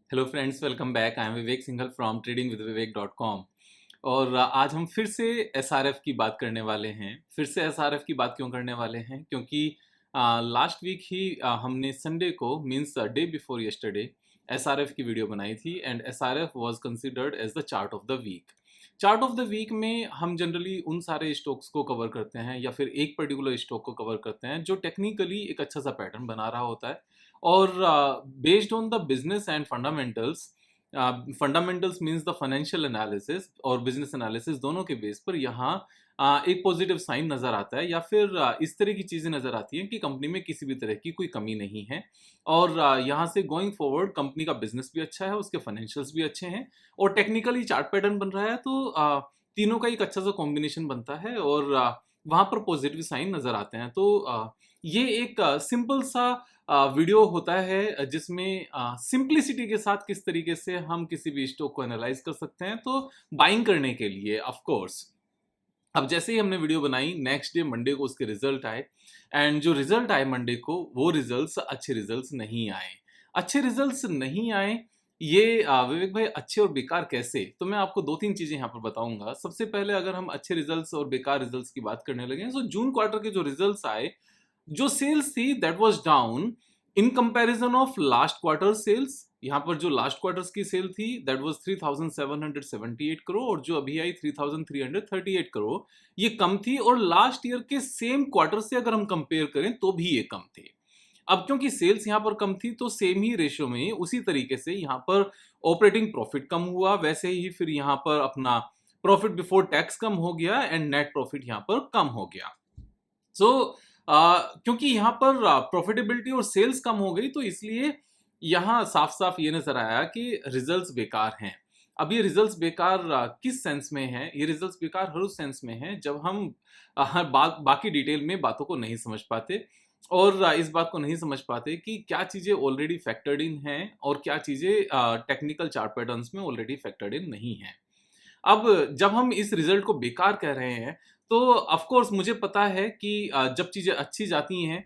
Hello friends, welcome back. I am Vivek Singhal from tradingwithvivek.com। और आज हम फिर से एसआरएफ की बात करने वाले हैं। फिर से एसआरएफ की बात क्यों करने वाले हैं? क्योंकि लास्ट वीक ही हमने संडे को means day before yesterday SRF की वीडियो बनाई थी and SRF was considered as the chart of the week. Chart of the week में हम जनरली उन सारे स्टॉक्स को कवर करते हैं या फिर एक पर्टिकुलर स्टॉक को कवर करते हैं जो टेक्निकली एक अच्छा सा पैटर्न बना रहा होता है। और based on the business and fundamentals, fundamentals means the financial analysis और बिजनेस एनालिसिस दोनों के बेस पर यहाँ एक पॉजिटिव साइन नजर आता है या फिर इस तरह की चीजें नजर आती हैं कि कंपनी में किसी भी तरह की कोई कमी नहीं है। और यहाँ से गोइंग फॉरवर्ड कंपनी का बिजनेस भी अच्छा है, उसके फाइनेंशियल्स भी अच्छे हैं और टेक्निकली चार्ट पैटर्न बन रहा है। तो तीनों का एक अच्छा सा कॉम्बिनेशन बनता है और वहां पर पॉजिटिव साइन नजर आते हैं। तो ये एक सिंपल सा वीडियो होता है जिसमें सिंप्लिसिटी के साथ किस तरीके से हम किसी भी स्टॉक को एनालाइज कर सकते हैं तो बाइंग करने के लिए ऑफ कोर्स। अब जैसे ही हमने वीडियो बनाई, नेक्स्ट डे मंडे को उसके रिजल्ट आए एंड जो रिजल्ट आए मंडे को वो रिजल्ट्स अच्छे रिजल्ट्स नहीं आए। अच्छे रिजल्ट्स नहीं आए ये विवेक भाई, अच्छे और बेकार कैसे? तो मैं आपको दो तीन चीजें यहाँ पर बताऊंगा। सबसे पहले अगर हम अच्छे रिजल्ट्स और बेकार रिजल्ट्स की बात करने लगे तो जून क्वार्टर के जो रिजल्ट्स आए, जो सेल्स थी that was down in comparison of last quarter sales. यहाँ पर जो लास्ट क्वार्टर्स की सेल थी दैट वाज 3778 करोड़ और जो अभी आई 3338 करोड़, ये कम थी। और लास्ट ईयर के सेम क्वार्टर से अगर हम कंपेयर करें तो भी ये कम थे। अब क्योंकि सेल्स यहाँ पर कम थी तो सेम ही रेशियो में उसी तरीके से यहाँ पर ऑपरेटिंग प्रॉफिट कम हुआ, वैसे ही फिर यहाँ पर अपना प्रॉफिट बिफोर टैक्स कम हो गया एंड नेट प्रॉफिट यहाँ पर कम हो गया। सो क्योंकि यहाँ पर प्रॉफिटेबिलिटी और सेल्स कम हो गई तो इसलिए यहाँ साफ साफ ये नजर आया कि रिजल्ट्स बेकार हैं। अब ये रिजल्ट्स बेकार किस सेंस में है? ये रिजल्ट्स बेकार हर उस सेंस में है जब हम बाकी डिटेल में बातों को नहीं समझ पाते और इस बात को नहीं समझ पाते कि क्या चीजें ऑलरेडी फैक्टर्ड इन हैं और क्या चीजें टेक्निकल चार्ट पैटर्न्स में ऑलरेडी फैक्टर्ड इन नहीं है। अब जब हम इस रिजल्ट को बेकार कह रहे हैं तो ऑफ कोर्स मुझे पता है कि जब चीजें अच्छी जाती हैं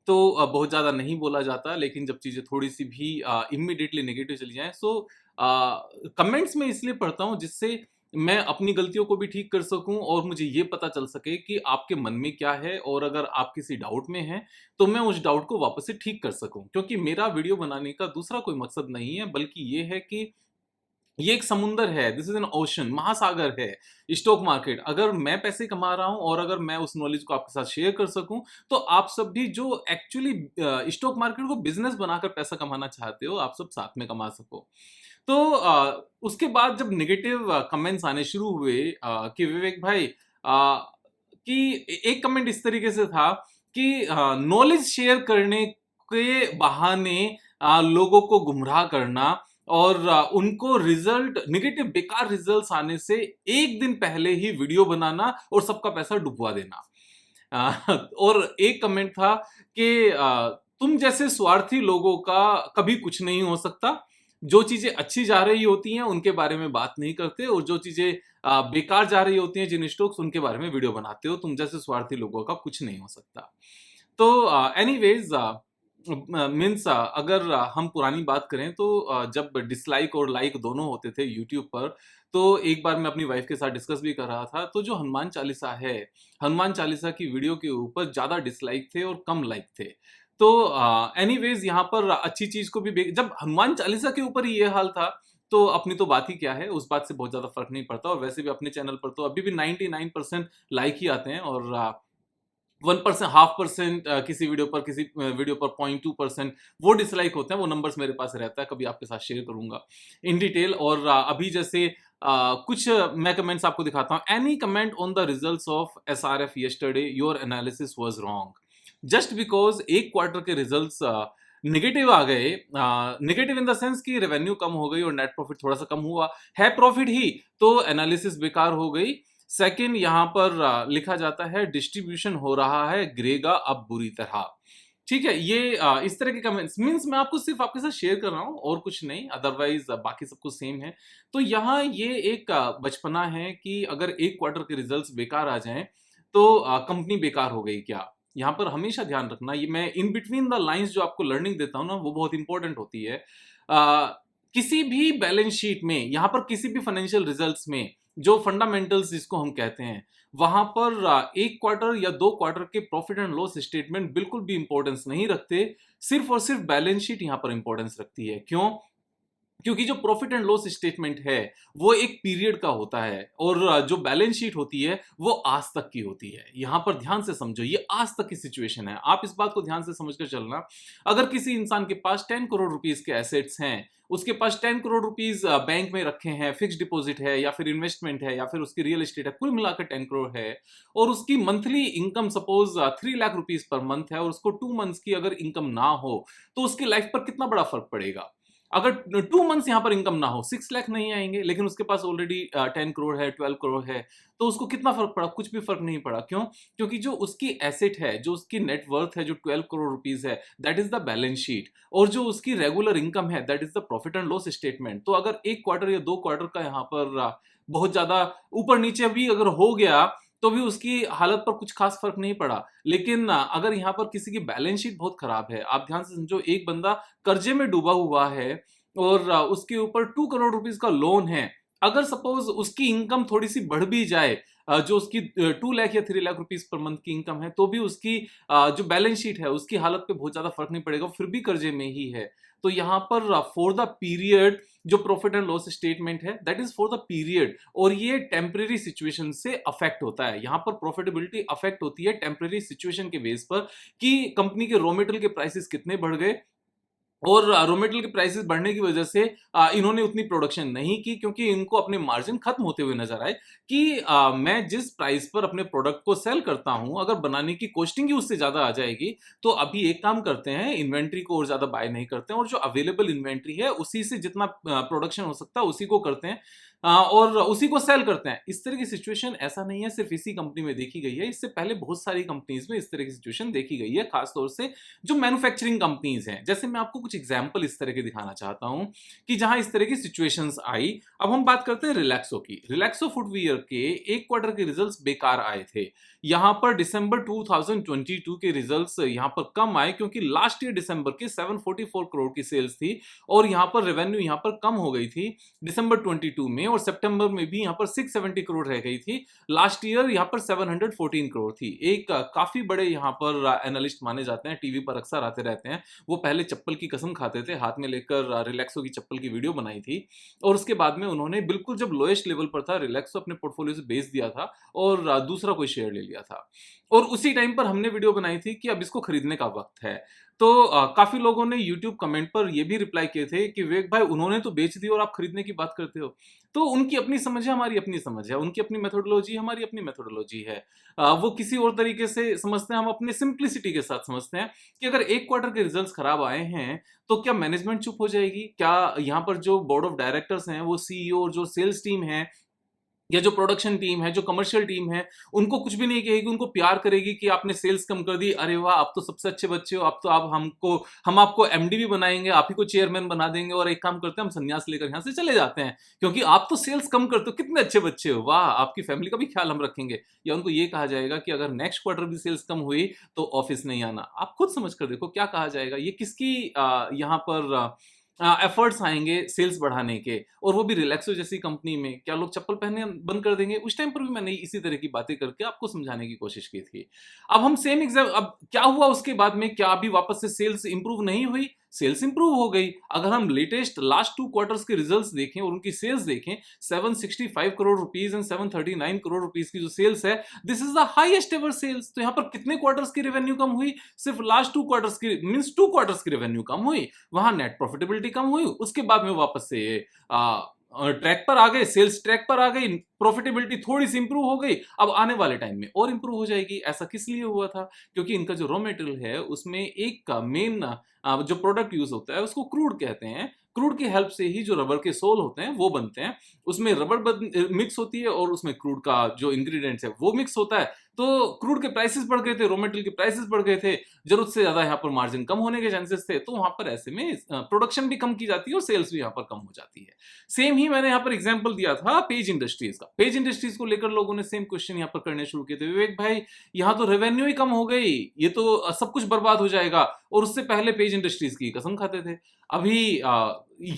तो बहुत ज्यादा नहीं बोला जाता, लेकिन जब चीजें थोड़ी सी भी इमीडिएटली नेगेटिव चली जाएं सो कमेंट्स में इसलिए पढ़ता हूं जिससे मैं अपनी गलतियों को भी ठीक कर सकूं और मुझे ये पता चल सके कि आपके मन में क्या है और अगर आप किसी डाउट में हैं तो मैं उस डाउट को वापस से ठीक कर सकूं। क्योंकि मेरा वीडियो बनाने का दूसरा कोई मकसद नहीं है, बल्कि ये है कि ये एक समुंदर है, दिस इज एन ओशन, महासागर है स्टॉक मार्केट। अगर मैं पैसे कमा रहा हूं और अगर मैं उस नॉलेज को आपके साथ शेयर कर सकूं तो आप सब भी जो एक्चुअली स्टॉक मार्केट को बिजनेस बनाकर पैसा कमाना चाहते हो आप सब साथ में कमा सको। तो उसके बाद जब नेगेटिव कमेंट्स आने शुरू हुए कि विवेक भाई कि एक कमेंट इस तरीके से था कि नॉलेज शेयर करने के बहाने लोगों को गुमराह करना और उनको रिजल्ट नेगेटिव बेकार रिजल्ट्स आने से एक दिन पहले ही वीडियो बनाना और सबका पैसा डुबवा देना। और एक कमेंट था कि तुम जैसे स्वार्थी लोगों का कभी कुछ नहीं हो सकता, जो चीजें अच्छी जा रही होती हैं उनके बारे में बात नहीं करते और जो चीजें बेकार जा रही होती हैं जिन स्टॉक्स उनके बारे में वीडियो बनाते हो, तुम जैसे स्वार्थी लोगों का कुछ नहीं हो सकता। तो एनीवेज मीन्स अगर हम पुरानी बात करें तो जब डिसलाइक और लाइक दोनों होते थे यूट्यूब पर तो एक बार मैं अपनी वाइफ के साथ डिस्कस भी कर रहा था तो जो हनुमान चालीसा है, हनुमान चालीसा की वीडियो के ऊपर ज्यादा डिसलाइक थे और कम लाइक थे। तो एनीवेज यहाँ पर अच्छी चीज को भी जब हनुमान चालीसा के ऊपर ही ये हाल था तो अपनी तो बात ही क्या है, उस बात से बहुत ज्यादा फर्क नहीं पड़ता। और वैसे भी अपने चैनल पर तो अभी भी 99% लाइक ही आते हैं और 1% 0.5% किसी वीडियो पर 0.2% वो डिसलाइक होते हैं। वो नंबर्स मेरे पास रहता है, कभी आपके साथ शेयर करूंगा इन डिटेल। और अभी जैसे कुछ मैं कमेंट्स आपको दिखाता हूं। Any comment on the results of SRF yesterday, your analysis was wrong. Just because एक क्वार्टर के रिजल्ट्स नेगेटिव आ गए, नेगेटिव इन द सेंस कि रेवेन्यू कम हो गई और नेट प्रॉफिट थोड़ा सा कम हुआ है, प्रॉफिट ही, तो एनालिसिस बेकार हो गई। सेकंड, यहां पर लिखा जाता है डिस्ट्रीब्यूशन हो रहा है गिरेगा अब बुरी तरह। ठीक है, ये इस तरह के कमेंट्स मींस मैं आपको सिर्फ आपके साथ शेयर कर रहा हूं और कुछ नहीं, अदरवाइज बाकी सब कुछ सेम है। तो यहाँ ये एक बचपना है कि अगर एक क्वार्टर के रिजल्ट्स बेकार आ जाएं तो कंपनी बेकार हो गई क्या? यहाँ पर हमेशा ध्यान रखना, ये मैं इन बिटवीन द लाइंस जो आपको लर्निंग देता हूं ना वो बहुत इंपॉर्टेंट होती है। किसी भी बैलेंस शीट में, यहां पर किसी भी फाइनेंशियल रिजल्ट्स में जो फंडामेंटल्स जिसको हम कहते हैं, वहां पर एक क्वार्टर या दो क्वार्टर के प्रॉफिट एंड लॉस स्टेटमेंट बिल्कुल भी इंपॉर्टेंस नहीं रखते। सिर्फ और सिर्फ बैलेंस शीट यहां पर इंपॉर्टेंस रखती है। क्यों? क्योंकि जो प्रॉफिट एंड लॉस स्टेटमेंट है वो एक पीरियड का होता है, और जो बैलेंस शीट होती है वो आज तक की होती है। यहां पर ध्यान से समझो, ये आज तक की सिचुएशन है, आप इस बात को ध्यान से समझकर चलना। अगर किसी इंसान के पास 10 करोड़ रुपीस के एसेट्स हैं, उसके पास 10 करोड़ रुपीस बैंक में रखे हैं, फिक्स डिपॉजिट है या फिर इन्वेस्टमेंट है या फिर उसकी रियल एस्टेट है, कुल मिलाकर 10 करोड़ है, और उसकी monthly income suppose 3 lakh rupees per month है, और उसको 2 मंथ्स की अगर इनकम ना हो तो उसकी लाइफ पर कितना बड़ा फर्क पड़ेगा। अगर 2 मंथ्स यहां पर इनकम ना हो, 6 लाख नहीं आएंगे, लेकिन उसके पास ऑलरेडी 10 करोड़ है, 12 करोड़ है, तो उसको कितना फर्क पड़ा? कुछ भी फर्क नहीं पड़ा। क्यों? क्योंकि जो उसकी एसेट है, जो उसकी नेट वर्थ है, जो 12 करोड़ रुपीस है, that is the balance sheet, और जो उसकी रेगुलर इनकम है, that is the profit and loss statement. तो अगर एक क्वार्टर या दो क्वार्टर का यहाँ पर बहुत ज्यादा ऊपर नीचे भी अगर हो गया तो भी उसकी हालत पर कुछ खास फर्क नहीं पड़ा। लेकिन अगर यहाँ पर किसी की बैलेंस शीट बहुत खराब है, आप ध्यान से समझो, एक बंदा कर्जे में डूबा हुआ है और उसके ऊपर 2 करोड़ रुपीस का लोन है। अगर सपोज उसकी इनकम थोड़ी सी बढ़ भी जाए, जो उसकी 2 लाख या 3 लाख रुपीस पर मंथ की इनकम है, तो भी उसकी जो बैलेंस शीट है उसकी हालत पे बहुत ज्यादा फर्क नहीं पड़ेगा, फिर भी कर्जे में ही है। तो यहाँ पर फॉर द पीरियड जो प्रॉफिट एंड लॉस स्टेटमेंट है, that is for the period, और ये टेम्परेरी सिचुएशन से अफेक्ट होता है। यहाँ पर प्रॉफिटेबिलिटी अफेक्ट होती है टेम्परेरी सिचुएशन के बेस पर, कि कंपनी के रॉ मटेरियल के प्राइसेस कितने बढ़ गए, और रॉ मटेरियल के प्राइसेस बढ़ने की वजह से इन्होंने उतनी प्रोडक्शन नहीं की, क्योंकि इनको अपने मार्जिन खत्म होते हुए नजर आए कि मैं जिस प्राइस पर अपने प्रोडक्ट को सेल करता हूं, अगर बनाने की कॉस्टिंग ही उससे ज्यादा आ जाएगी, तो अभी एक काम करते हैं, इन्वेंट्री को और ज्यादा बाय नहीं करते हैं, और जो अवेलेबल इन्वेंट्री है उसी से जितना प्रोडक्शन हो सकता है उसी को करते हैं, और उसी को सेल करते हैं। इस तरह की सिचुएशन ऐसा नहीं है सिर्फ इसी कंपनी में देखी गई है, इससे पहले बहुत सारी कंपनीज में इस तरह की सिचुएशन देखी गई है, खासतौर से जो मैन्युफैक्चरिंग कंपनीज हैं। जैसे मैं आपको कुछ एग्जांपल इस तरह के दिखाना चाहता हूं कि जहां इस तरह की सिचुएशंस आई। अब हम बात करते हैं रिलैक्सो की। रिलैक्सो फुटवियर के एक क्वार्टर के रिजल्ट्स बेकार आए थे। यहां पर दिसंबर 2022 के रिजल्ट्स यहां पर कम आए, क्योंकि लास्ट ईयर दिसंबर के 744 करोड़ की सेल्स थी, और यहां पर रेवेन्यू यहां पर कम हो गई थी दिसंबर 22 में, और सितंबर में भी यहां पर 670 करोड़ रह गई थी। लास्ट ईयर यहां पर 714 करोड़ थी। एक काफी बड़े यहां पर एनालिस्ट माने जाते हैं, टीवी पर अक्सर आते रहते हैं, वो पहले चप्पल की कसम खाते थे, हाथ में लेकर रिलैक्सो की चप्पल की वीडियो बनाई थी, और उसके बाद में उन्होंने बिल्कुल जब लोएस्ट लेवल पर था रिलैक्सो अपने पोर्टफोलियो से बेच दिया था, और दूसरा कोई शेयर ले लिया था, और उसी टाइम पर हमने वीडियो बनाई थी कि अब इसको खरीदने का वक्त है। तो काफी लोगों ने YouTube कमेंट पर ये भी रिप्लाई किए थे कि विवेक भाई, उन्होंने तो बेच दी और आप खरीदने की बात करते हो। तो उनकी अपनी समझ है, हमारी अपनी समझ है, उनकी अपनी मेथोडोलॉजी, हमारी अपनी मेथोडोलॉजी है। वो किसी और तरीके से समझते हैं, हम अपने सिंप्लिसिटी के साथ समझते हैं कि अगर एक क्वार्टर के रिजल्ट्स खराब आए हैं तो क्या मैनेजमेंट चुप हो जाएगी? क्या यहाँ पर जो बोर्ड ऑफ डायरेक्टर्स हैं, वो CEO और जो सेल्स टीम है, या जो प्रोडक्शन टीम है, जो कमर्शियल टीम है, उनको कुछ भी नहीं कहेगी, उनको प्यार करेगी कि आपने सेल्स कम कर दी, अरे वाह, आप तो सबसे अच्छे बच्चे हो, अब तो हम आपको MD भी बनाएंगे, आप ही को चेयरमैन बना देंगे, और एक काम करते हैं, हम संन्यास लेकर यहाँ से चले जाते हैं, क्योंकि आप तो सेल्स कम करते हो, कितने अच्छे बच्चे हो, वाह, आपकी फैमिली का भी ख्याल हम रखेंगे। या उनको ये कहा जाएगा कि अगर नेक्स्ट क्वार्टर भी सेल्स कम हुई तो ऑफिस नहीं आना। आप खुद समझ कर देखो क्या कहा जाएगा। ये किसकी यहाँ पर एफर्ट्स आएंगे सेल्स बढ़ाने के, और वो भी रिलैक्सो जैसी कंपनी में। क्या लोग चप्पल पहनने बंद कर देंगे? उस टाइम पर भी मैंने इसी तरह की बातें करके आपको समझाने की कोशिश की थी। अब हम सेम एग्जाम, अब क्या हुआ उसके बाद में? क्या अभी वापस से सेल्स इंप्रूव नहीं हुई? सेल्स इंप्रूव हो गई। अगर हम लेटेस्ट लास्ट 2 क्वार्टर्स के रिजल्ट्स देखें और उनकी सेल्स देखें, 765 crore rupees and 739 crore rupees की जो सेल्स है, this is the highest ever sales. तो यहां पर कितने क्वार्टर्स की रेवेन्यू कम हुई? सिर्फ लास्ट 2 क्वार्टर्स की, मींस 2 क्वार्टर्स की रेवेन्यू कम हुई, वहां नेट प्रॉफिटेबिलिटी कम हुई, उसके बाद में वापस से ट्रैक पर आ गए, सेल्स ट्रैक पर आ गई, प्रॉफिटेबिलिटी थोड़ी सी इंप्रूव हो गई, अब आने वाले टाइम में और इंप्रूव हो जाएगी। ऐसा किस लिए हुआ था? क्योंकि इनका जो रॉ मटेरियल है उसमें एक मेन जो प्रोडक्ट यूज होता है उसको क्रूड कहते हैं। क्रूड की हेल्प से ही जो रबर के सोल होते हैं वो बनते हैं, उसमें रबर मिक्स होती है और उसमें क्रूड का जो इंग्रेडिएंट्स है वो मिक्स होता है। तो क्रूड के प्राइसेस बढ़ गए थे, रॉ मटेरियल के प्राइसेस बढ़ गए थे, जरूरत से ज्यादा यहाँ पर मार्जिन कम होने के चांसेस थे, तो वहां पर ऐसे में प्रोडक्शन भी कम की जाती है और सेल्स भी यहाँ पर कम हो जाती है। सेम ही मैंने यहाँ पर एग्जांपल दिया था पेज इंडस्ट्रीज का। पेज इंडस्ट्रीज को लेकर लोगों ने सेम क्वेश्चन यहाँ पर करने शुरू किए थे, विवेक भाई यहाँ तो रेवेन्यू ही कम हो गई, ये तो सब कुछ बर्बाद हो जाएगा, और उससे पहले पेज इंडस्ट्रीज की कसम खाते थे। अभी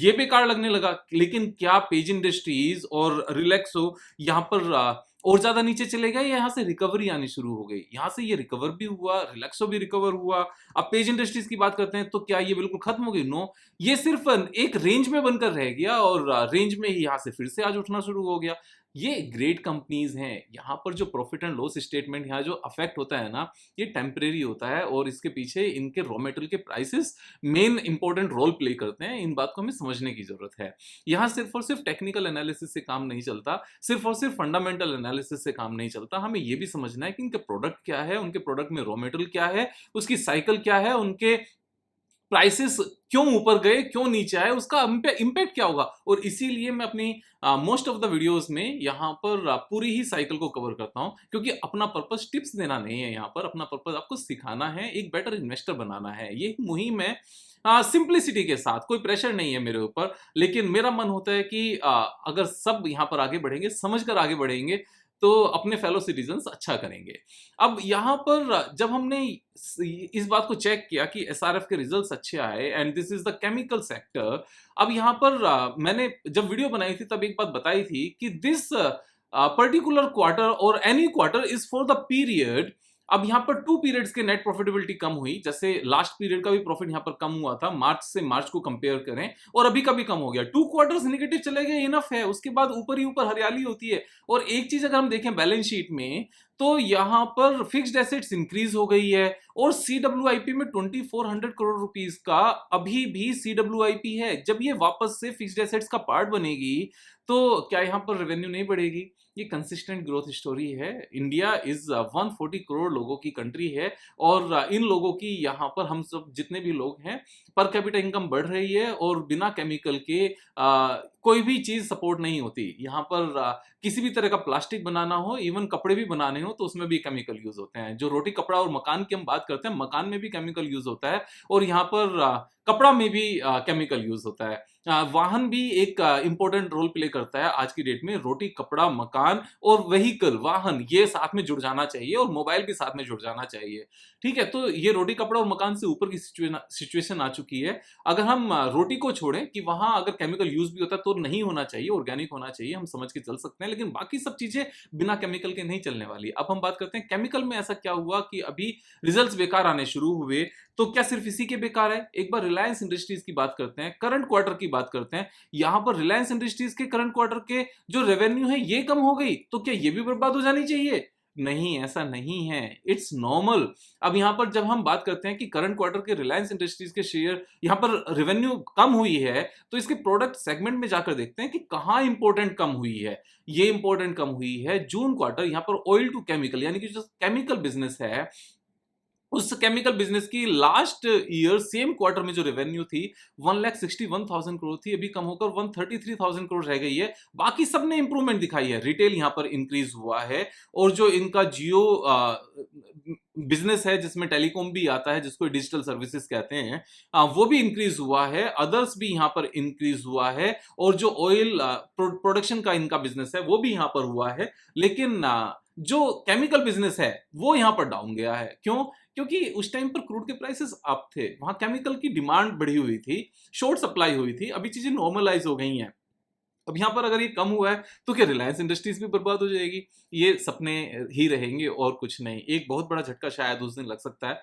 ये बेकार लगने लगा, लेकिन क्या पेज इंडस्ट्रीज और रिलैक्सो यहाँ पर और ज्यादा नीचे चले गए, यहाँ से रिकवरी आनी शुरू हो गई? यहाँ से ये रिकवर भी हुआ, रिलैक्सो भी रिकवर हुआ। अब पेज इंडस्ट्रीज की बात करते हैं तो क्या ये बिल्कुल खत्म हो गई? नो, ये सिर्फ एक रेंज में बनकर रह गया और रेंज में ही यहाँ से फिर से आज उठना शुरू हो गया। ये ग्रेट कंपनीज हैं, यहाँ पर जो प्रॉफिट एंड लॉस स्टेटमेंट यहाँ जो अफेक्ट होता है ना, ये टेम्परेरी होता है, और इसके पीछे इनके रॉ मटेरियल के prices main important role play करते हैं। इन बात को हमें समझने की जरूरत है। यहाँ सिर्फ और सिर्फ टेक्निकल एनालिसिस से काम नहीं चलता, सिर्फ और सिर्फ फंडामेंटल एनालिसिस से काम नहीं चलता। हमें यह भी समझना है कि इनके प्रोडक्ट क्या है, उनके प्रोडक्ट में रॉ मटेरियल क्या है, उसकी साइकिल क्या है, उनके प्राइसेस क्यों ऊपर गए, क्यों नीचे आए, उसका इंपैक्ट क्या होगा। और इसीलिए मैं अपनी मोस्ट ऑफ द वीडियोस में यहाँ पर पूरी ही साइकिल को कवर करता हूं, क्योंकि अपना पर्पस टिप्स देना नहीं है, यहाँ पर अपना पर्पस आपको सिखाना है, एक बेटर इन्वेस्टर बनाना है। ये मुहिम है सिंप्लिसिटी के साथ, कोई प्रेशर नहीं है मेरे ऊपर, लेकिन मेरा मन होता है कि अगर सब यहाँ पर आगे बढ़ेंगे, समझकर आगे बढ़ेंगे, तो अपने फेलो सिटीजन्स अच्छा करेंगे। अब यहाँ पर जब हमने इस बात को चेक किया कि एसआरएफ के रिजल्ट्स अच्छे आए and this is the chemical sector, अब यहाँ पर मैंने जब वीडियो बनाई थी तब एक बात बताई थी कि दिस पर्टिकुलर क्वार्टर और any quarter is for the period. अब यहाँ पर 2 पीरियड्स के नेट प्रॉफिटेबिलिटी कम हुई, जैसे लास्ट पीरियड का भी प्रॉफिट यहाँ पर कम हुआ था, मार्च से मार्च को कंपेयर करें, और अभी का भी कम हो गया। 2 क्वार्टर्स नेगेटिव चले गए, इनफ है, उसके बाद ऊपर ही ऊपर हरियाली होती है। और एक चीज अगर हम देखें बैलेंस शीट में, तो यहाँ पर फिक्स्ड एसेट्स इंक्रीज हो गई है, और सीडब्ल्यूआईपी में 2400 करोड़ रुपीस का अभी भी सीडब्ल्यूआईपी है। जब ये वापस से फिक्स्ड एसेट्स का पार्ट बनेगी, तो क्या यहाँ पर रेवेन्यू नहीं बढ़ेगी? ये कंसिस्टेंट ग्रोथ स्टोरी है। इंडिया इज 140 करोड़ लोगों की कंट्री है, और इन लोगों की यहाँ पर हम सब जितने भी लोग हैं, पर कैपिटा इनकम बढ़ रही है, और बिना केमिकल के कोई भी चीज सपोर्ट नहीं होती। यहाँ पर किसी भी तरह का प्लास्टिक बनाना हो, इवन कपड़े भी बनाने हो, तो उसमें भी केमिकल यूज होते हैं। जो रोटी कपड़ा और मकान की हम बात करते हैं, मकान में भी केमिकल यूज होता है, और यहाँ पर कपड़ा में भी केमिकल यूज होता है। वाहन भी एक इंपॉर्टेंट रोल प्ले करता है आज की डेट में। रोटी कपड़ा मकान और व्हीकल वाहन, ये साथ में जुड़ जाना चाहिए, और मोबाइल भी साथ में जुड़ जाना चाहिए। ठीक है, तो ये रोटी कपड़ा और मकान से ऊपर की सिचुएशन आ चुकी है। अगर हम रोटी को छोड़ें कि वहां अगर केमिकल यूज भी होता है तो नहीं होना चाहिए, ऑर्गेनिक होना चाहिए, हम समझ के चल सकते हैं, लेकिन बाकी सब चीजें बिना केमिकल के नहीं चलने वाली। अब हम बात करते हैं केमिकल में ऐसा क्या हुआ कि अभी रिजल्ट्स बेकार आने शुरू हुए। तो क्या सिर्फ इसी के बेकार है? एक बार रिलायंस इंडस्ट्रीज की बात करते हैं, करंट क्वार्टर की बात करते हैं। यहां पर रिलायंस इंडस्ट्रीज के करंट क्वार्टर के जो रेवेन्यू है ये कम हो गई, तो क्या ये भी बर्बाद हो जानी चाहिए? नहीं, ऐसा नहीं है, इट्स नॉर्मल। अब यहां पर जब हम बात करते हैं कि करंट क्वार्टर के रिलायंस इंडस्ट्रीज के शेयर यहां पर रेवेन्यू कम हुई है, तो इसके प्रोडक्ट सेगमेंट में जाकर देखते हैं कि कहां इंपॉर्टेंट कम हुई है। ये इंपॉर्टेंट कम हुई है जून क्वार्टर, यहां पर ऑयल टू केमिकल, यानी कि जो केमिकल बिजनेस है, उस केमिकल बिजनेस की लास्ट ईयर सेम क्वार्टर में जो रेवेन्यू थी 1,61,000 करोड़ थी, अभी कम होकर 133,000 करोड़ रह गई है। बाकी सबने इंप्रूवमेंट दिखाई है, रिटेल यहां पर इंक्रीज हुआ है, और जो इनका जियो बिजनेस है जिसमें टेलीकॉम भी आता है, जिसको डिजिटल सर्विसेज कहते हैं, वो भी इंक्रीज हुआ है, अदर्स भी यहां पर इंक्रीज हुआ है, और जो ऑयल प्रोडक्शन का इनका बिजनेस है वो भी यहां पर हुआ है। लेकिन जो केमिकल बिजनेस है वो यहां पर डाउन गया है। क्यों? क्योंकि उस टाइम पर क्रूड के प्राइसेस अप थे, वहां केमिकल की डिमांड बढ़ी हुई थी, शॉर्ट सप्लाई हुई थी। अभी चीजें नॉर्मलाइज हो गई हैं। अब यहां पर अगर ये कम हुआ है तो क्या रिलायंस इंडस्ट्रीज भी बर्बाद हो जाएगी? ये सपने ही रहेंगे और कुछ नहीं। एक बहुत बड़ा झटका शायद उस दिन लग सकता है।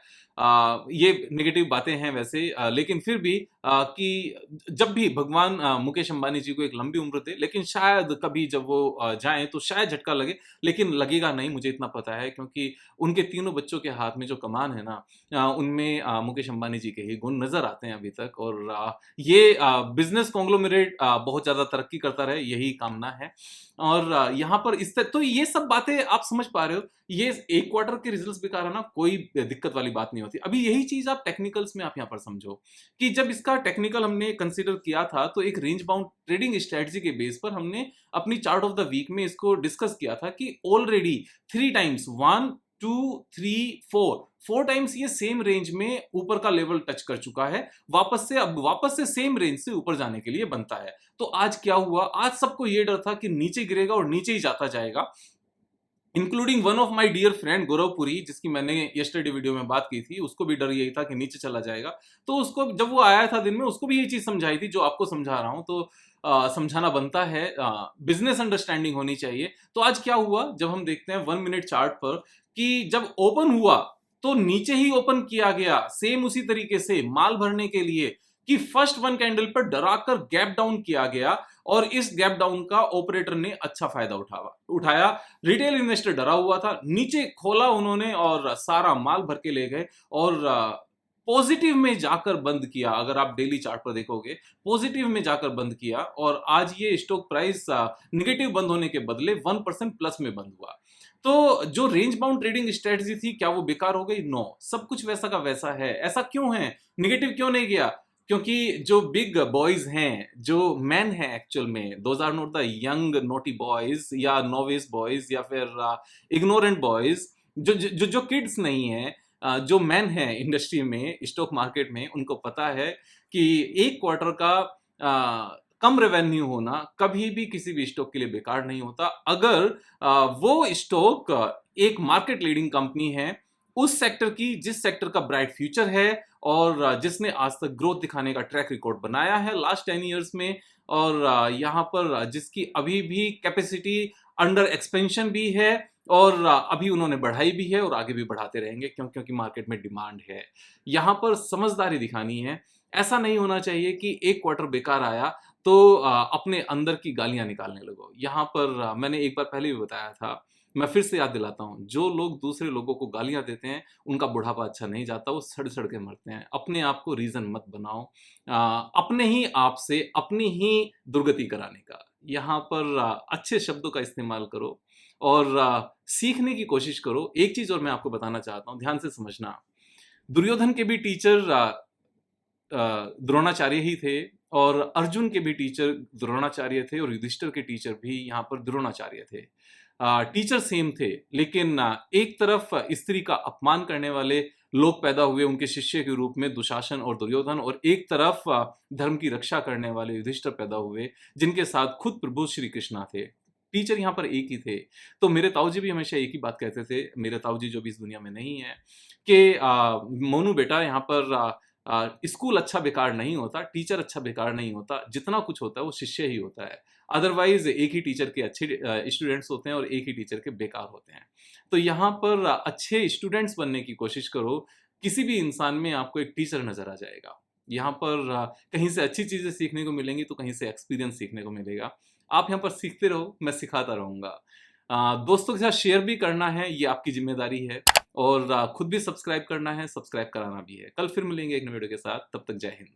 ये नेगेटिव बातें हैं वैसे, लेकिन फिर भी कि जब भी भगवान मुकेश अंबानी जी को एक लंबी उम्र दे, लेकिन शायद कभी जब वो जाएं तो शायद झटका लगे, लेकिन लगेगा नहीं, मुझे इतना पता है, क्योंकि उनके तीनों बच्चों के हाथ में जो कमान है ना, उनमें मुकेश अंबानी जी के ही गुण नजर आते हैं अभी तक। और ये बिजनेस कॉन्ग्लोमरेट बहुत ज्यादा तरक्की करता रहे, यही कामना है। और यहाँ पर इस तरह तो ये सब बातें आप समझ पा रहे हो। ये एक क्वार्टर के रिजल्ट्स बेकार है ना, कोई दिक्कत वाली बात नहीं होती। अभी यही चीज आप टेक्निकल्स में आप यहाँ पर समझो कि जब इसका टेक्निकल हमने कंसीडर किया था, तो एक रेंज बाउंड ट्रेडिंग स्ट्रेटजी के बेस पर हमने अपनी चार्ट ऑफ द वीक में इसको डिस्कस किया था कि ऑलरेडी 3 टाइम्स 1 4 टाइम्स ये सेम रेंज में ऊपर का लेवल टच कर चुका है। अब वापस से सेम रेंज से ऊपर जाने के लिए बनता है। तो आज क्या हुआ, आज सबको ये डर था कि नीचे गिरेगा और नीचे ही जाता जाएगा, including one of my dear friend Gaurav Puri, जिसकी मैंने यस्टरडे वीडियो में बात की थी। उसको भी डर यही था कि नीचे चला जाएगा। तो उसको जब वो आया था दिन में, उसको भी यही चीज समझाई थी जो आपको समझा रहा हूं। तो समझाना बनता है, बिजनेस अंडरस्टैंडिंग होनी चाहिए। तो आज क्या हुआ, जब हम देखते हैं 1 मिनट चार्ट पर, कि जब ओपन हुआ तो नीचे ही ओपन किया गया, सेम उसी तरीके से माल भरने के लिए, कि फर्स्ट वन कैंडल पर डराकर गैप डाउन किया गया और इस गैप डाउन का ऑपरेटर ने अच्छा फायदा उठाया। रिटेल इन्वेस्टर डरा हुआ था, नीचे खोला उन्होंने और सारा माल भर के ले गए और पॉजिटिव में जाकर बंद किया। अगर आप डेली चार्ट पर देखोगे, पॉजिटिव में जाकर बंद किया और आज ये स्टॉक प्राइस निगेटिव बंद होने के बदले 1% प्लस में बंद हुआ। तो जो रेंज बाउंड ट्रेडिंग स्ट्रेटजी थी, क्या वो बेकार हो गई? नो, सब कुछ वैसा का वैसा है। ऐसा क्यों है, निगेटिव क्यों नहीं गया? क्योंकि जो बिग बॉयज हैं, जो मैन हैं एक्चुअल में, those are not the young naughty boys या नोविस बॉयज या फिर इग्नोरेंट बॉयज, जो किड्स नहीं है, जो मैन है इंडस्ट्री में, स्टॉक मार्केट में, उनको पता है कि एक क्वार्टर का कम रेवेन्यू होना कभी भी किसी भी स्टॉक के लिए बेकार नहीं होता, अगर वो स्टॉक एक मार्केट लीडिंग कंपनी है, उस सेक्टर की, जिस सेक्टर का ब्राइट फ्यूचर है और जिसने आज तक ग्रोथ दिखाने का ट्रैक रिकॉर्ड बनाया है लास्ट 10 इयर्स में, और यहाँ पर जिसकी अभी भी कैपेसिटी अंडर एक्सपेंशन भी है और अभी उन्होंने बढ़ाई भी है और आगे भी बढ़ाते रहेंगे, क्योंकि मार्केट में डिमांड है। यहाँ पर समझदारी दिखानी है। ऐसा नहीं होना चाहिए कि एक क्वार्टर बेकार आया तो अपने अंदर की गालियां निकालने लगो। यहाँ पर मैंने एक बार पहले भी बताया था, मैं फिर से याद दिलाता हूँ, जो लोग दूसरे लोगों को गालियां देते हैं उनका बुढ़ापा अच्छा नहीं जाता, वो सड़ सड़ के मरते हैं। अपने आप को रीजन मत बनाओ अपने ही आप से अपनी ही दुर्गति कराने का। यहाँ पर अच्छे शब्दों का इस्तेमाल करो और सीखने की कोशिश करो। एक चीज और मैं आपको बताना चाहता हूँ, ध्यान से समझना। दुर्योधन के भी टीचर द्रोणाचार्य ही थे और अर्जुन के भी टीचर द्रोणाचार्य थे और युधिष्ठिर के टीचर भी यहाँ पर द्रोणाचार्य थे। टीचर सेम थे, लेकिन एक तरफ स्त्री का अपमान करने वाले लोग पैदा हुए उनके शिष्य के रूप में, दुशासन और दुर्योधन, और एक तरफ धर्म की रक्षा करने वाले युधिष्ठिर पैदा हुए जिनके साथ खुद प्रभु श्री कृष्णा थे। टीचर यहाँ पर एक ही थे। तो मेरे ताऊजी भी हमेशा एक ही बात कहते थे, मेरे ताऊजी जो भी इस दुनिया में नहीं है, कि मोनू बेटा, यहाँ पर स्कूल अच्छा बेकार नहीं होता, टीचर अच्छा बेकार नहीं होता, जितना कुछ होता है वो शिष्य ही होता है। अदरवाइज एक ही टीचर के अच्छे स्टूडेंट्स होते हैं और एक ही टीचर के बेकार होते हैं। तो यहाँ पर अच्छे स्टूडेंट्स बनने की कोशिश करो। किसी भी इंसान में आपको एक टीचर नजर आ जाएगा। यहाँ पर कहीं से अच्छी चीजें सीखने को मिलेंगी तो कहीं से एक्सपीरियंस सीखने को मिलेगा। आप यहाँ पर सीखते रहो, मैं सिखाता रहूंगा। दोस्तों के साथ शेयर भी करना है, ये आपकी जिम्मेदारी है, और खुद भी सब्सक्राइब करना है, सब्सक्राइब कराना भी है। कल फिर मिलेंगे एक नए वीडियो के साथ, तब तक जय हिंद।